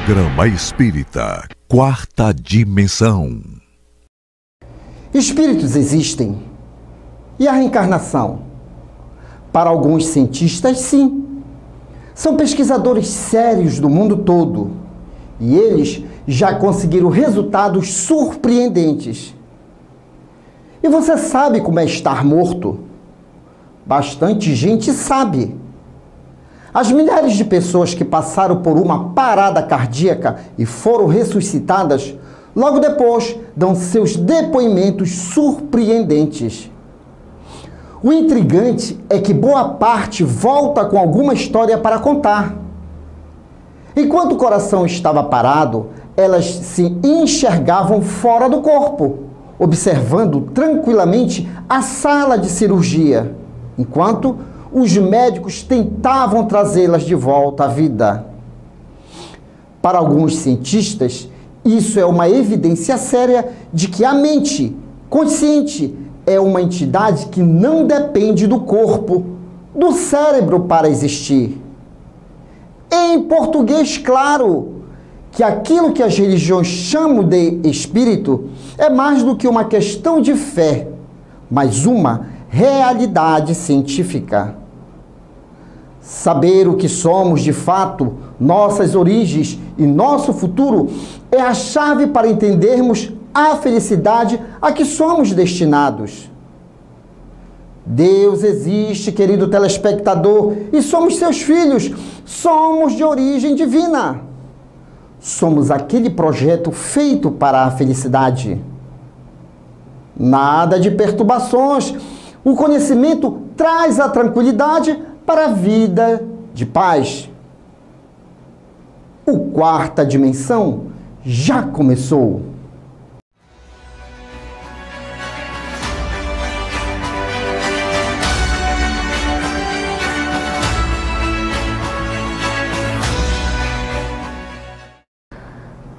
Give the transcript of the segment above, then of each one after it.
Programa Espírita, Quarta Dimensão. Espíritos existem. E a reencarnação? Para alguns cientistas, sim. São pesquisadores sérios do mundo todo. E eles já conseguiram resultados surpreendentes. E você sabe como é estar morto? Bastante gente sabe. As milhares de pessoas que passaram por uma parada cardíaca e foram ressuscitadas, logo depois dão seus depoimentos surpreendentes. O intrigante é que boa parte volta com alguma história para contar. Enquanto o coração estava parado, elas se enxergavam fora do corpo, observando tranquilamente a sala de cirurgia, enquanto os médicos tentavam trazê-las de volta à vida. Para alguns cientistas, isso é uma evidência séria de que a mente consciente é uma entidade que não depende do corpo, do cérebro para existir. Em português, claro, que aquilo que as religiões chamam de espírito é mais do que uma questão de fé, mas uma realidade científica. Saber o que somos de fato, nossas origens e nosso futuro é a chave para entendermos a felicidade a que somos destinados. Deus existe, querido telespectador, e somos seus filhos, somos de origem divina. Somos aquele projeto feito para a felicidade. Nada de perturbações. O conhecimento traz a tranquilidade para a vida de paz. O Quarta Dimensão já começou.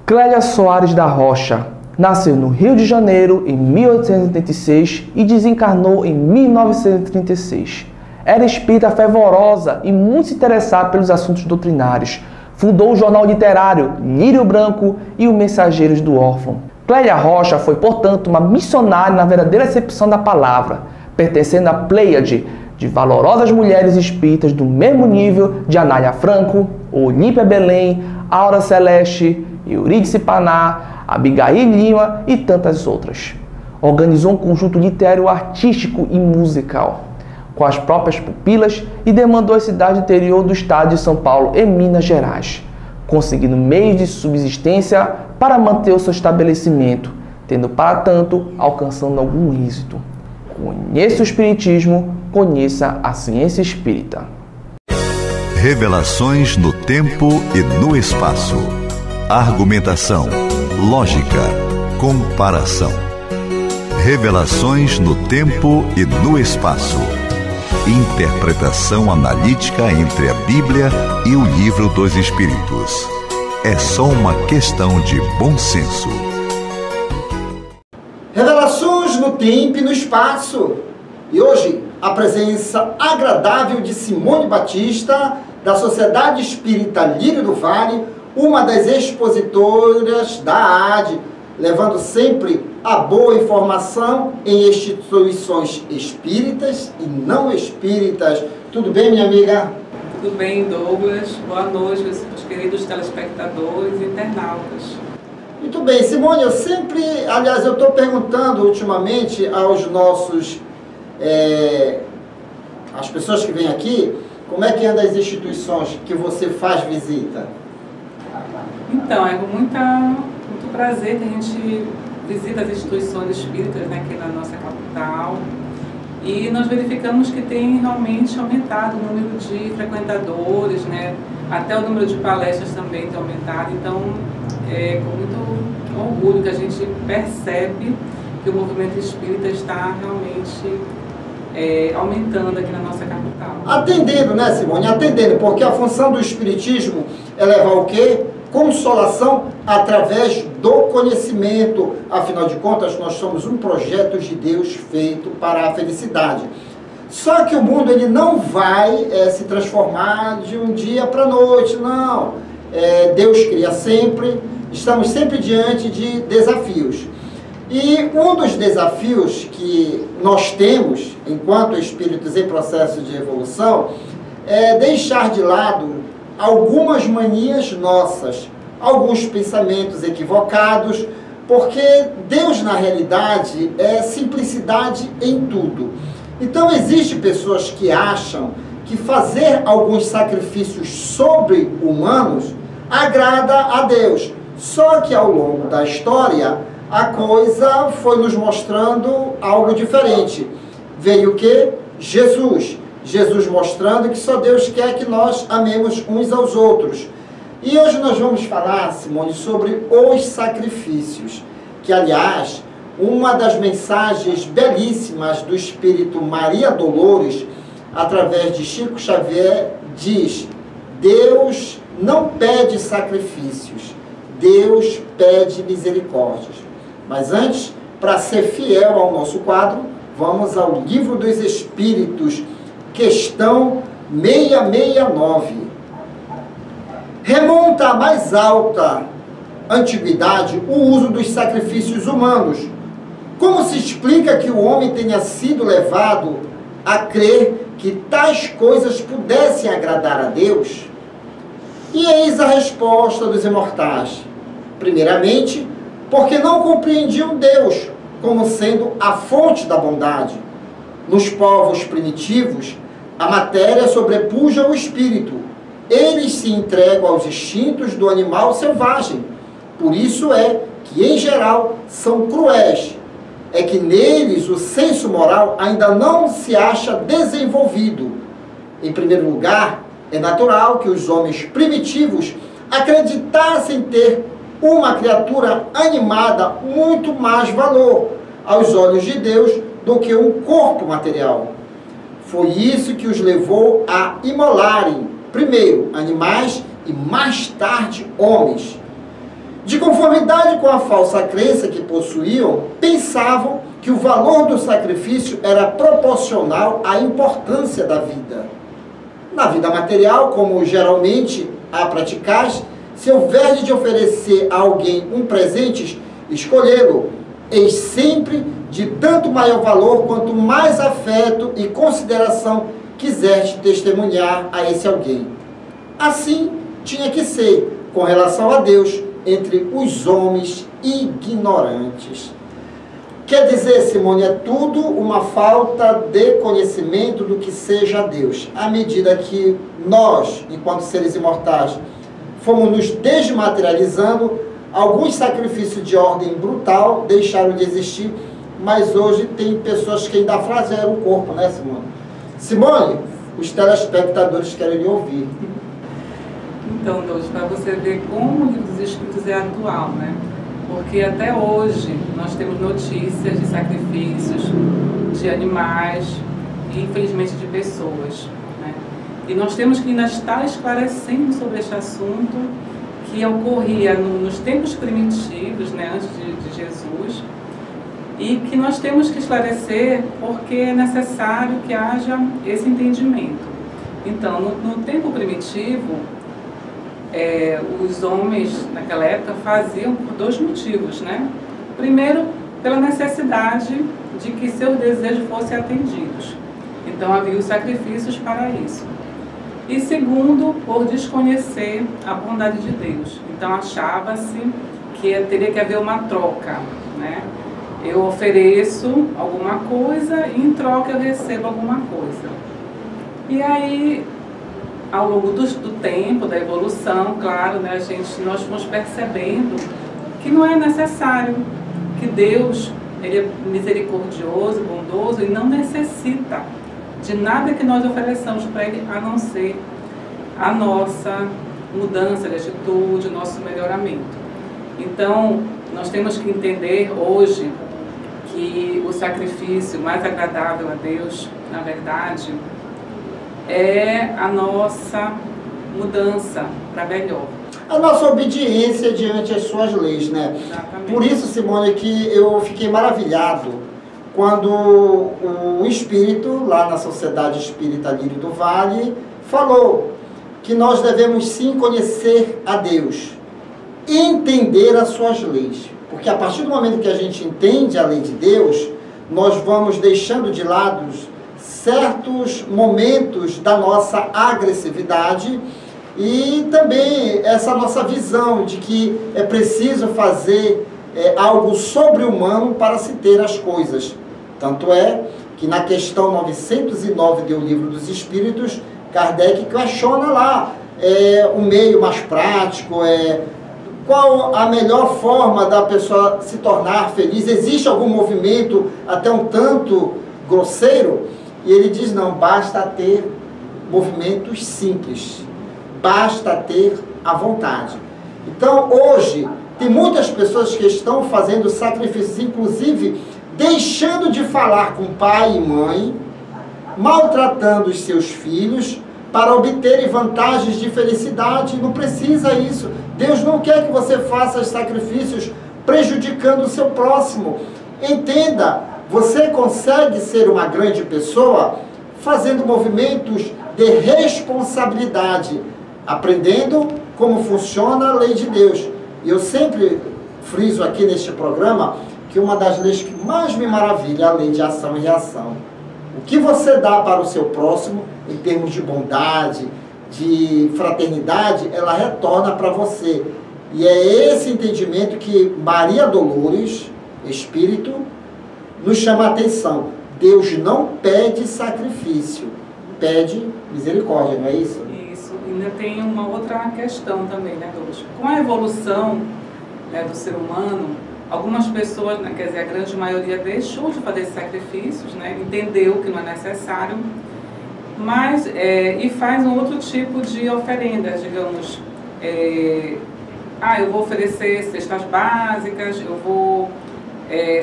Clélia Soares da Rocha nasceu no Rio de Janeiro em 1886 e desencarnou em 1936. Era espírita fervorosa e muito se interessada pelos assuntos doutrinários. Fundou o jornal literário Lírio Branco e o Mensageiros do Órfão. Clélia Rocha foi, portanto, uma missionária na verdadeira acepção da palavra, pertencendo à pleiade de valorosas mulheres espíritas do mesmo nível de Anália Franco, Olímpia Belém, Aura Celeste, Eurídice Paná, Abigail Lima e tantas outras. Organizou um conjunto literário, artístico e musical com as próprias pupilas e demandou a cidade interior do estado de São Paulo e Minas Gerais, conseguindo meios de subsistência para manter o seu estabelecimento, tendo para tanto alcançando algum êxito. Conheça o Espiritismo, conheça a ciência espírita. Revelações no tempo e no espaço. Argumentação, lógica, comparação. Revelações no tempo e no espaço. Interpretação analítica entre a Bíblia e o Livro dos Espíritos. É só uma questão de bom senso. Revelações no tempo e no espaço. E hoje, a presença agradável de Simone Batista, da Sociedade Espírita Lírio do Vale, uma das expositoras da AD, levando sempre a boa informação em instituições espíritas e não espíritas. Tudo bem, minha amiga? Tudo bem, Douglas. Boa noite, os queridos telespectadores e internautas. Muito bem, Simone, eu estou perguntando ultimamente aos nossos, as pessoas que vêm aqui, como é que anda as instituições que você faz visita? Então, é com muito prazer que a gente visita as instituições espíritas, né, aqui na nossa capital, e nós verificamos que tem realmente aumentado o número de frequentadores, né, até o número de palestras também tem aumentado. Então, é com muito orgulho que a gente percebe que o movimento espírita está realmente aumentando aqui na nossa capital. Atendendo, né, Simone? Atendendo, porque a função do espiritismo é levar o quê? Consolação através do conhecimento. Afinal de contas, nós somos um projeto de Deus feito para a felicidade. Só que o mundo ele não vai se transformar de um dia para a noite, não. Deus cria sempre, estamos sempre diante de desafios. E um dos desafios que nós temos, enquanto espíritos em processo de evolução, é deixar de lado algumas manias nossas, alguns pensamentos equivocados, porque Deus, na realidade, é simplicidade em tudo. Então, existem pessoas que acham que fazer alguns sacrifícios sobre-humanos agrada a Deus. Só que, ao longo da história, a coisa foi nos mostrando algo diferente. Veio o quê? Jesus. Jesus mostrando que só Deus quer que nós amemos uns aos outros. E hoje nós vamos falar, Simone, sobre os sacrifícios, que, aliás, uma das mensagens belíssimas do Espírito Maria Dolores, através de Chico Xavier, diz: Deus não pede sacrifícios, Deus pede misericórdias. Mas antes, para ser fiel ao nosso quadro, vamos ao Livro dos Espíritos, questão 669. Remonta à mais alta antiguidade o uso dos sacrifícios humanos. Como se explica que o homem tenha sido levado a crer que tais coisas pudessem agradar a Deus? E eis a resposta dos imortais. Primeiramente, porque não compreendiam Deus como sendo a fonte da bondade. Nos povos primitivos, a matéria sobrepuja o espírito. Eles se entregam aos instintos do animal selvagem. Por isso é que, em geral, são cruéis. É que neles o senso moral ainda não se acha desenvolvido. Em primeiro lugar, é natural que os homens primitivos acreditassem ter uma criatura animada muito mais valor aos olhos de Deus do que um corpo material. Foi isso que os levou a imolarem, primeiro, animais e mais tarde, homens. De conformidade com a falsa crença que possuíam, pensavam que o valor do sacrifício era proporcional à importância da vida. Na vida material, como geralmente a praticais, se houver de oferecer a alguém um presente, escolhê-lo, eis sempre de tanto maior valor quanto mais afeto e consideração quiseste testemunhar a esse alguém. Assim tinha que ser com relação a Deus entre os homens ignorantes. Quer dizer, Simone, é tudo uma falta de conhecimento do que seja Deus. À medida que nós, enquanto seres imortais, fomos nos desmaterializando, alguns sacrifícios de ordem brutal deixaram de existir, mas hoje tem pessoas que ainda flageiam o corpo, né, Simone? Simone, os telespectadores querem lhe ouvir. Então, Deus, para você ver como o Livro dos Espíritos é atual, né? Porque até hoje nós temos notícias de sacrifícios de animais e, infelizmente, de pessoas, né? E nós temos que ainda estar esclarecendo sobre este assunto que ocorria nos tempos primitivos, né, antes de Jesus, e que nós temos que esclarecer porque é necessário que haja esse entendimento. Então, no tempo primitivo, os homens naquela época faziam por dois motivos, né? Primeiro, pela necessidade de que seus desejos fossem atendidos. Então havia os sacrifícios para isso. E segundo, por desconhecer a bondade de Deus. Então achava-se que teria que haver uma troca, né? Eu ofereço alguma coisa e em troca eu recebo alguma coisa. E aí, ao longo do tempo, da evolução, claro, né, nós fomos percebendo que não é necessário, que Deus, Ele é misericordioso, bondoso e não necessita de nada que nós ofereçamos para Ele, a não ser a nossa mudança de atitude, o nosso melhoramento. Então, nós temos que entender hoje que o sacrifício mais agradável a Deus, na verdade, é a nossa mudança para melhor. A nossa obediência diante das suas leis, né? Exatamente. Por isso, Simone, que eu fiquei maravilhado quando o Espírito, lá na Sociedade Espírita Lírio do Vale, falou que nós devemos sim conhecer a Deus, entender as suas leis. Porque a partir do momento que a gente entende a lei de Deus, nós vamos deixando de lado certos momentos da nossa agressividade e também essa nossa visão de que é preciso fazer algo sobre-humano para se ter as coisas. Tanto é que na questão 909 do Livro dos Espíritos, Kardec questiona lá o meio mais prático, qual a melhor forma da pessoa se tornar feliz. Existe algum movimento até um tanto grosseiro? E ele diz, não, basta ter movimentos simples, basta ter a vontade. Então, hoje, tem muitas pessoas que estão fazendo sacrifícios, inclusive deixando de falar com pai e mãe, maltratando os seus filhos, para obterem vantagens de felicidade. Não precisa isso. Deus não quer que você faça sacrifícios prejudicando o seu próximo. Entenda, você consegue ser uma grande pessoa fazendo movimentos de responsabilidade, aprendendo como funciona a lei de Deus. E eu sempre friso aqui neste programa que uma das leis que mais me maravilha é a lei de ação e reação. O que você dá para o seu próximo, em termos de bondade, de fraternidade, ela retorna para você. E é esse entendimento que Maria Dolores, Espírito, nos chama a atenção. Deus não pede sacrifício, pede misericórdia, não é isso? Isso. Ainda tem uma outra questão também, né, Douglas? Com a evolução, né, do ser humano, algumas pessoas, né, quer dizer, a grande maioria deixou de fazer sacrifícios, né, entendeu que não é necessário, mas, e faz um outro tipo de oferenda, digamos, eu vou oferecer cestas básicas, eu vou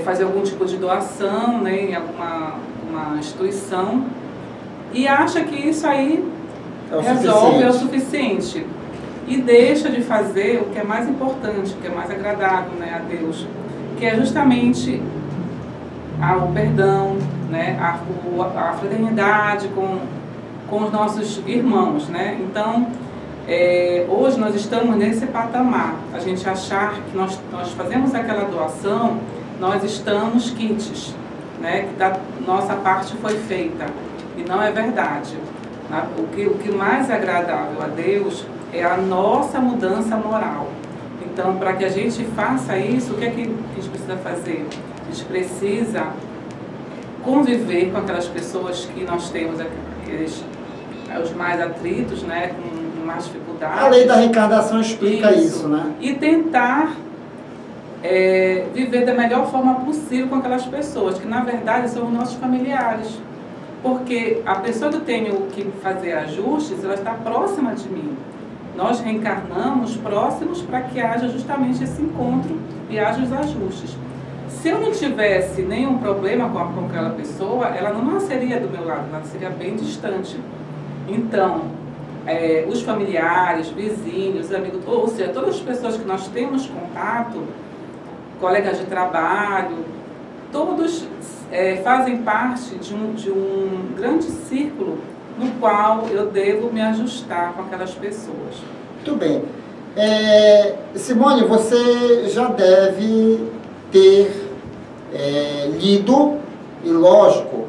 fazer algum tipo de doação, né, em alguma instituição, e acha que isso aí resolve, é o suficiente. E deixa de fazer o que é mais importante, o que é mais agradável, né, a Deus, que é justamente o perdão, né, a fraternidade com os nossos irmãos, né? Então, hoje nós estamos nesse patamar, a gente achar que nós fazemos aquela doação, nós estamos quites, né, que da nossa parte foi feita, e não é verdade. O que mais é agradável a Deus é a nossa mudança moral. Então, para que a gente faça isso, o que é que a gente precisa fazer? A gente precisa conviver com aquelas pessoas que nós temos, os mais atritos, né, com mais dificuldades. A lei da reencarnação explica isso, né? E tentar viver da melhor forma possível com aquelas pessoas, que na verdade são os nossos familiares. Porque a pessoa que eu tenho que fazer ajustes, ela está próxima de mim. Nós reencarnamos próximos para que haja justamente esse encontro e haja os ajustes. Se eu não tivesse nenhum problema com aquela pessoa, ela não nasceria do meu lado, ela seria bem distante. Então, os familiares, vizinhos, amigos, ou seja, todas as pessoas que nós temos contato, colegas de trabalho, todos fazem parte de um grande círculo no qual eu devo me ajustar com aquelas pessoas. Muito bem. Simone, você já deve ter lido e, lógico,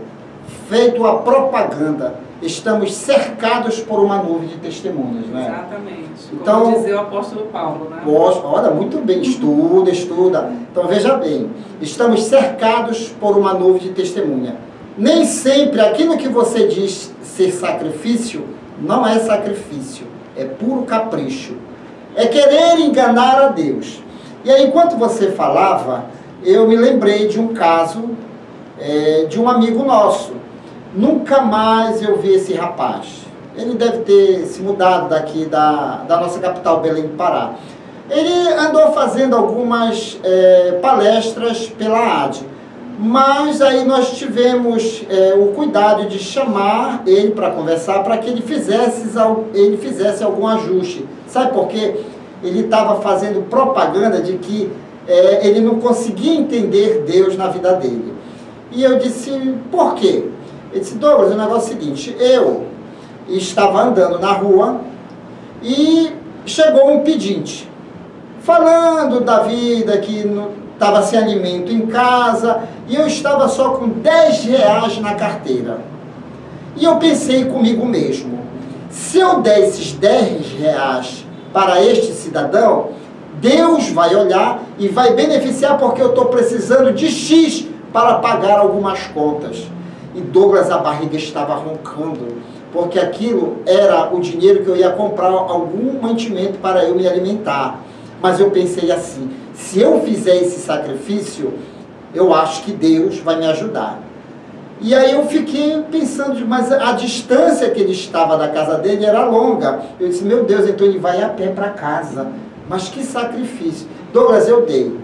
feito a propaganda. Estamos cercados por uma nuvem de testemunhas, né? Exatamente. Então, como dizia o apóstolo Paulo, né? Olha, muito bem, estuda. Então, veja bem, estamos cercados por uma nuvem de testemunha. Nem sempre aquilo que você diz ser sacrifício, não é sacrifício, é puro capricho. É querer enganar a Deus. E aí, enquanto você falava, eu me lembrei de um caso de um amigo nosso. Nunca mais eu vi esse rapaz. Ele deve ter se mudado daqui da nossa capital, Belém do Pará. Ele andou fazendo algumas palestras pela AD. Mas aí nós tivemos o cuidado de chamar ele para conversar, para que ele fizesse algum ajuste. Sabe por quê? Ele estava fazendo propaganda de que ele não conseguia entender Deus na vida dele. E eu disse, por quê? Ele disse, Douglas, o negócio é o seguinte, eu estava andando na rua e chegou um pedinte, falando da vida, que estava sem alimento em casa, e eu estava só com 10 reais na carteira. E eu pensei comigo mesmo, se eu der esses 10 reais para este cidadão, Deus vai olhar e vai beneficiar, porque eu estou precisando de X para pagar algumas contas. E Douglas, a barriga estava roncando, porque aquilo era o dinheiro que eu ia comprar algum mantimento para eu me alimentar. Mas eu pensei assim, se eu fizer esse sacrifício, eu acho que Deus vai me ajudar. E aí eu fiquei pensando, mas a distância que ele estava da casa dele era longa. Eu disse, meu Deus, então ele vai a pé para casa. Mas que sacrifício. Douglas, eu dei.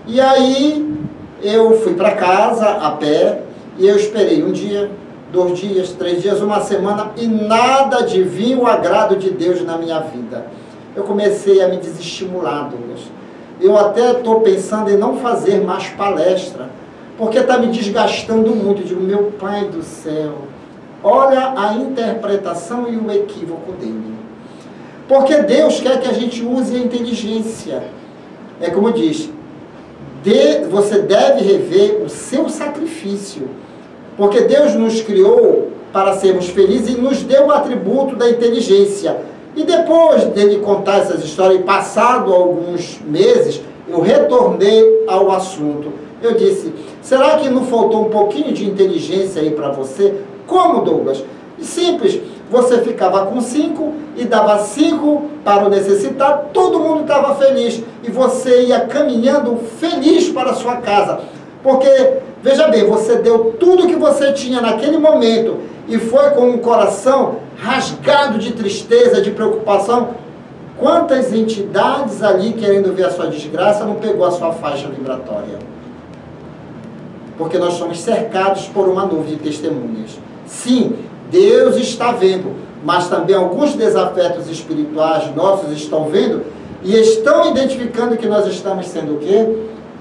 E aí eu fui para casa a pé e eu esperei um dia, 2 dias, 3 dias, uma semana e nada de vir o agrado de Deus na minha vida. Eu comecei a me desestimular, Douglas. Eu até estou pensando em não fazer mais palestra, porque está me desgastando muito. Eu digo, meu Pai do céu, olha a interpretação e o equívoco dele. Porque Deus quer que a gente use a inteligência. É como diz, você deve rever o seu sacrifício. Porque Deus nos criou para sermos felizes e nos deu o atributo da inteligência. E depois dele contar essas histórias, e passado alguns meses, eu retornei ao assunto. Eu disse, será que não faltou um pouquinho de inteligência aí para você? Como, Douglas? Simples, você ficava com 5 e dava 5 para o necessitado, todo mundo estava feliz. E você ia caminhando feliz para a sua casa. Porque, veja bem, você deu tudo que você tinha naquele momento e foi com um coração rasgado de tristeza, de preocupação. Quantas entidades ali querendo ver a sua desgraça não pegou a sua faixa vibratória? Porque nós somos cercados por uma nuvem de testemunhas. Sim, Deus está vendo, mas também alguns desafetos espirituais nossos estão vendo e estão identificando que nós estamos sendo o quê?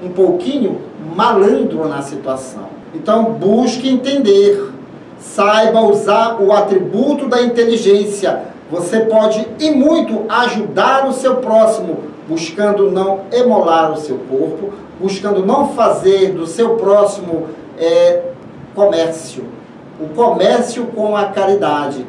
Um pouquinho malandro na situação. Então busque entender, saiba usar o atributo da inteligência. Você pode e muito ajudar o seu próximo, buscando não emolar o seu corpo, buscando não fazer do seu próximo comércio. O comércio com a caridade.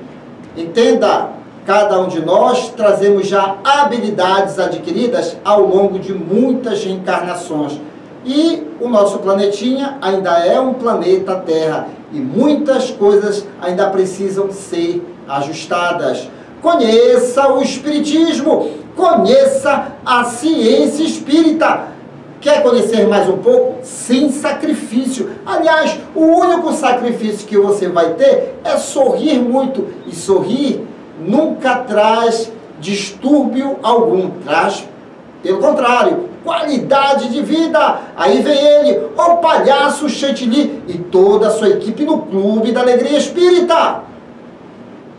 Entenda, cada um de nós trazemos já habilidades adquiridas ao longo de muitas reencarnações. E o nosso planetinha ainda é um planeta Terra. E muitas coisas ainda precisam ser ajustadas. Conheça o Espiritismo, conheça a ciência espírita. Quer conhecer mais um pouco? Sem sacrifício. Aliás, o único sacrifício que você vai ter é sorrir muito. E sorrir nunca traz distúrbio algum. Traz, pelo contrário, qualidade de vida. Aí vem ele, o palhaço Chantilly e toda a sua equipe no Clube da Alegria Espírita.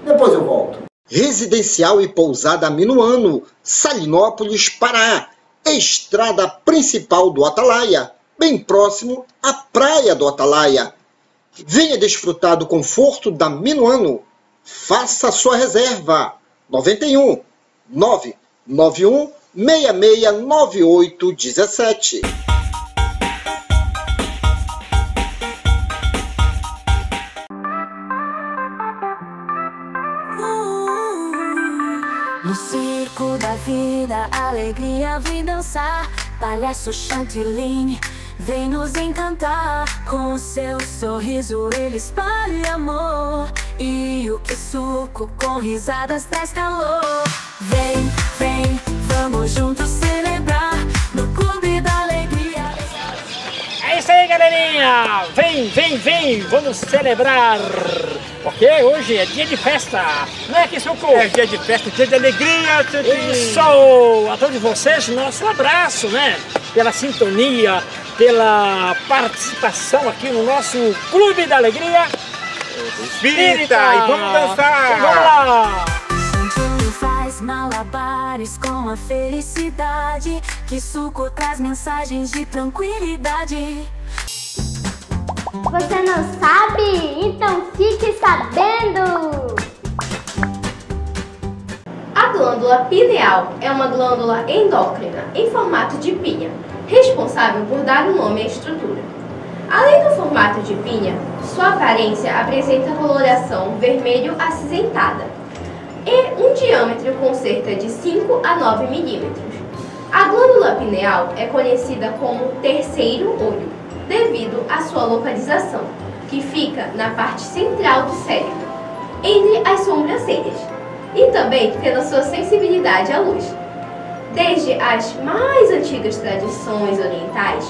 Depois eu volto. Residencial e pousada Minuano, Salinópolis, Pará. Estrada principal do Atalaia, bem próximo à praia do Atalaia. Venha desfrutar do conforto da Minuano. Faça sua reserva. 91 991 669817. No circo da vida, a alegria vem dançar. Palhaço Chantilly vem nos encantar. Com o seu sorriso ele espalha amor. E o que suco com risadas traz calor. Vem, vem, vamos juntos celebrar no Clube da Alegria. É isso aí, galerinha! Vem, vem, vem! Vamos celebrar! Porque hoje é dia de festa, não é que Suco? É dia de festa, dia de alegria. Isso! A todos vocês, nosso abraço, né? Pela sintonia, pela participação aqui no nosso Clube da Alegria Espírita! E vamos dançar! Vamos lá! Chantilly faz malabares com a felicidade. Que Suco traz mensagens de tranquilidade. Você não sabe? Então fique sabendo! A glândula pineal é uma glândula endócrina em formato de pinha, responsável por dar o nome à estrutura. Além do formato de pinha, sua aparência apresenta coloração vermelho acinzentada e um diâmetro com cerca de 5 a 9 milímetros. A glândula pineal é conhecida como terceiro olho, devido à sua localização, que fica na parte central do cérebro, entre as sobrancelhas, e também pela sua sensibilidade à luz. Desde as mais antigas tradições orientais,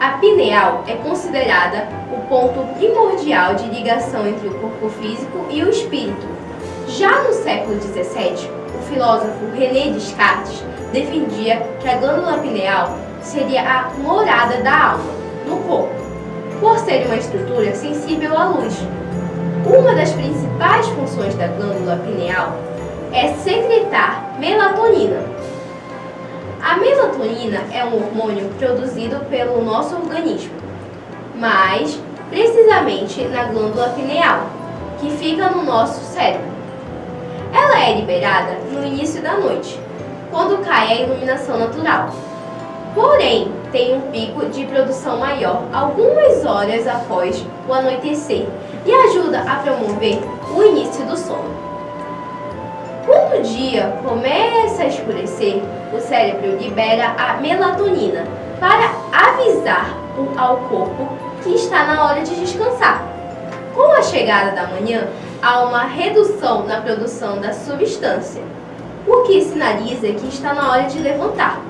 a pineal é considerada o ponto primordial de ligação entre o corpo físico e o espírito. Já no século XVII, o filósofo René Descartes defendia que a glândula pineal seria a morada da alma no corpo, por ser uma estrutura sensível à luz. Uma das principais funções da glândula pineal é secretar melatonina. A melatonina é um hormônio produzido pelo nosso organismo, mais precisamente na glândula pineal, que fica no nosso cérebro. Ela é liberada no início da noite, quando cai a iluminação natural. Porém, tem um pico de produção maior algumas horas após o anoitecer e ajuda a promover o início do sono. Quando o dia começa a escurecer, o cérebro libera a melatonina para avisar ao corpo que está na hora de descansar. Com a chegada da manhã, há uma redução na produção da substância, o que sinaliza que está na hora de levantar.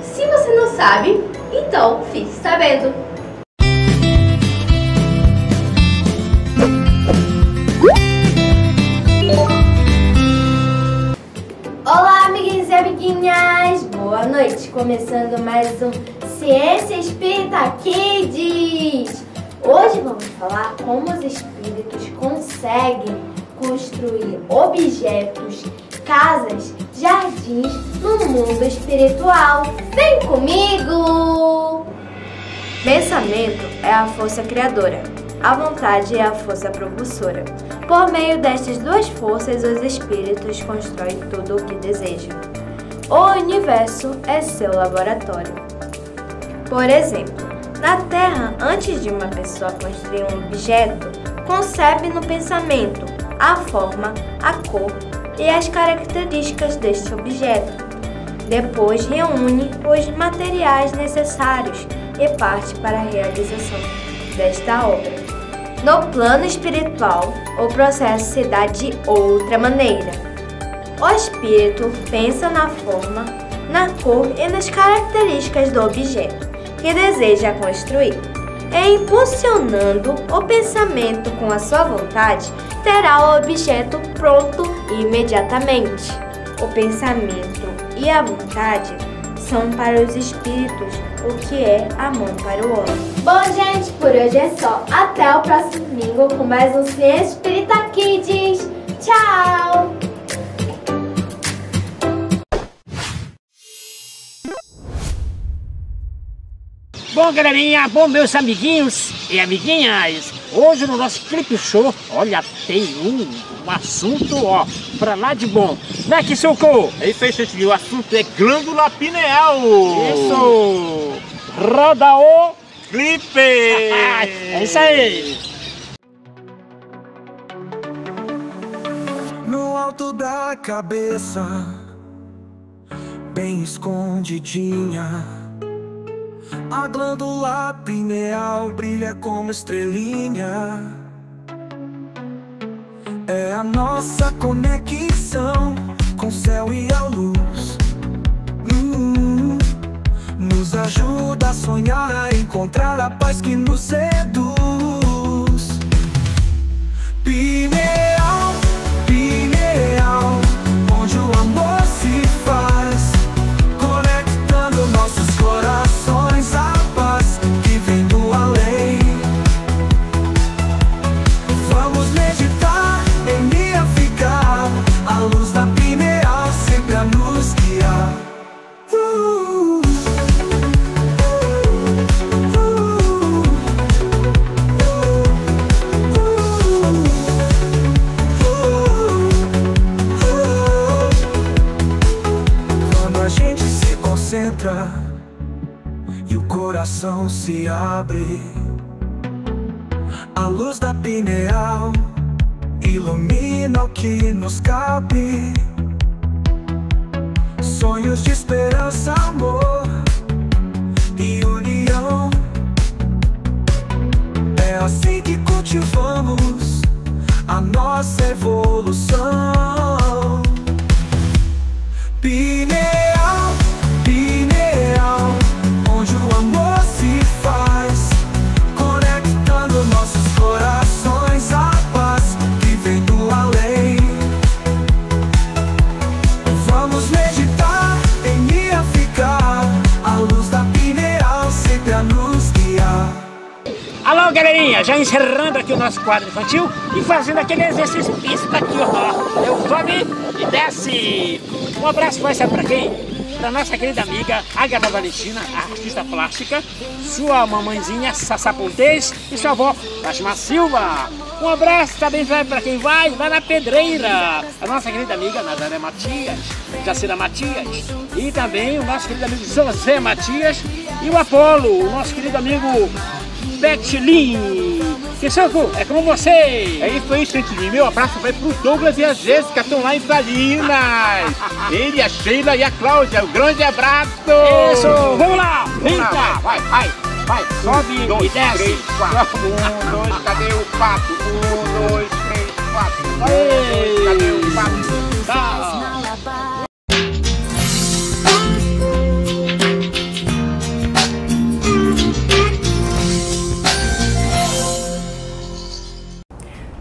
Se você não sabe, então fique sabendo! Olá, amiguinhos e amiguinhas! Boa noite! Começando mais um Ciência Espírita Kids! Hoje vamos falar como os espíritos conseguem construir objetos, casas, jardins no mundo espiritual. Vem comigo! Pensamento é a força criadora. A vontade é a força propulsora. Por meio destas duas forças, os espíritos constroem tudo o que desejam. O universo é seu laboratório. Por exemplo, na Terra, antes de uma pessoa construir um objeto, concebe no pensamento a forma, a cor e as características deste objeto. Depois reúne os materiais necessários e parte para a realização desta obra. No plano espiritual, o processo se dá de outra maneira. O espírito pensa na forma, na cor e nas características do objeto que deseja construir. E impulsionando o pensamento com a sua vontade, terá o objeto pronto imediatamente. O pensamento e a vontade são para os espíritos o que é a mão para o homem. Bom, gente, por hoje é só. Até o próximo domingo com mais um Ciência Espírita Kids. Tchau! Bom, galerinha, bom, meus amiguinhos e amiguinhas, hoje no nosso Clipe Show, olha, tem um assunto, ó, pra lá de bom. Não é que, Socorro? É isso aí, gente, o assunto é glândula pineal. Isso! Roda o clipe! É isso aí! No alto da cabeça, bem escondidinha, a glândula pineal brilha como estrelinha. É a nossa conexão com o céu e a luz. Nos ajuda a sonhar, a encontrar a paz que nos seduz. Pineal, pineal, onde o amor se faz, conectando nossos corações à paz que vem do além. Vamos meditar, em mim ficar, a luz da pineal sempre a nos guiar. coração se abre. A luz da pineal ilumina o que nos cabe. Sonhos de esperança, amor e união. É assim que cultivamos a nossa evolução. Pineal, pineal, onde o amor se faz, conectando nossos corações à paz que vem do além. Vamos meditar em Nia ficar, a luz da pineal sempre a nos guiar. Alô, galerinha, já encerrando aqui o nosso quadro infantil e fazendo aquele exercício. Isso daqui, ó. Eu sobe e desce. Um abraço vai ser pra quem? Pra nossa querida amiga Agatha Valentina, artista plástica, sua mamãezinha Sassá Pontes e sua avó Fátima Silva. Um abraço também vai pra quem vai lá na Pedreira, a nossa querida amiga Nazaré Matias, Jacira Matias, e também o nosso querido amigo José Matias e o Apolo, o nosso querido amigo Betlin. Kisoko, é com você! É isso aí, Chantilly. Meu abraço vai pro Douglas e a Jéssica, estão lá em Salinas. Ele, a Sheila e a Cláudia. Um grande abraço! Isso, vamos lá! Vem cá! Vai, sobe e desce. 3, 4. 1, 2, cadê o pato? 1, 2, 3, 4. 1, 2, cadê o pato? Tá.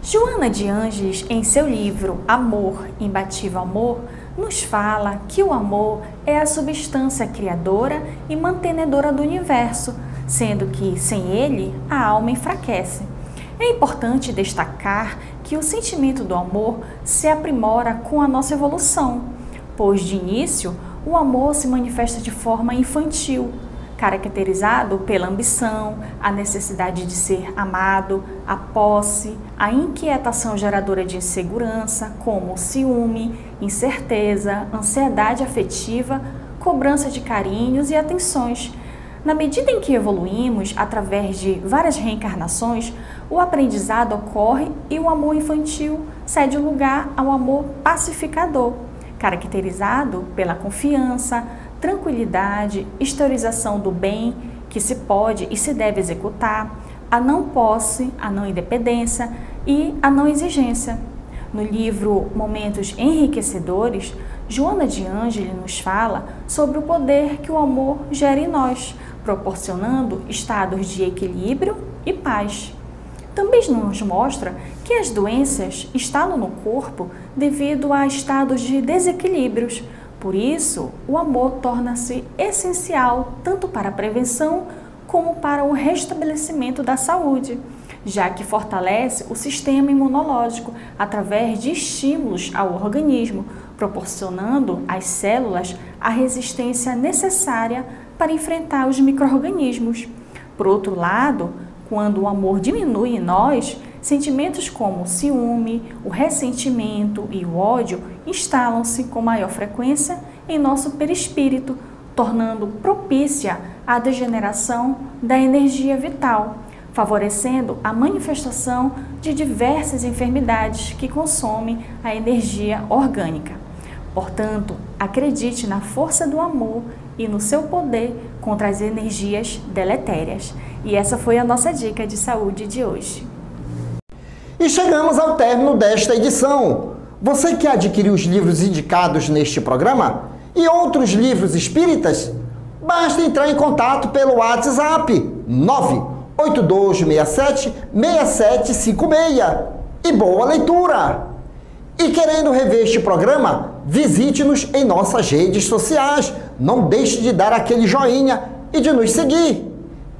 Joana de Ângeles, em seu livro Amor, Imbatível Amor, nos fala que o amor é a substância criadora e mantenedora do universo, sendo que, sem ele, a alma enfraquece. É importante destacar que o sentimento do amor se aprimora com a nossa evolução, pois, de início, o amor se manifesta de forma infantil, caracterizado pela ambição, a necessidade de ser amado, a posse, a inquietação geradora de insegurança, como ciúme, incerteza, ansiedade afetiva, cobrança de carinhos e atenções. Na medida em que evoluímos, através de várias reencarnações, o aprendizado ocorre e o amor infantil cede lugar ao amor pacificador, caracterizado pela confiança, tranquilidade, exteriorização do bem que se pode e se deve executar, a não posse, a não independência e a não exigência. No livro Momentos Enriquecedores, Joana de Ângeles nos fala sobre o poder que o amor gera em nós, proporcionando estados de equilíbrio e paz. Também nos mostra que as doenças instalam no corpo devido a estados de desequilíbrios. Por isso, o amor torna-se essencial tanto para a prevenção como para o restabelecimento da saúde, já que fortalece o sistema imunológico através de estímulos ao organismo, proporcionando às células a resistência necessária para enfrentar os micro-organismos. Por outro lado, quando o amor diminui em nós, sentimentos como o ciúme, o ressentimento e o ódio instalam-se com maior frequência em nosso perispírito, tornando propícia a degeneração da energia vital, favorecendo a manifestação de diversas enfermidades que consomem a energia orgânica. Portanto, acredite na força do amor e no seu poder contra as energias deletérias. E essa foi a nossa dica de saúde de hoje. E chegamos ao término desta edição. Você que adquiriu os livros indicados neste programa e outros livros espíritas, basta entrar em contato pelo WhatsApp 98267-6756. E boa leitura! E querendo rever este programa, visite-nos em nossas redes sociais. Não deixe de dar aquele joinha e de nos seguir.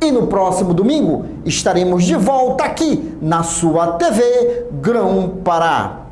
E no próximo domingo estaremos de volta aqui na sua TV Grão Pará.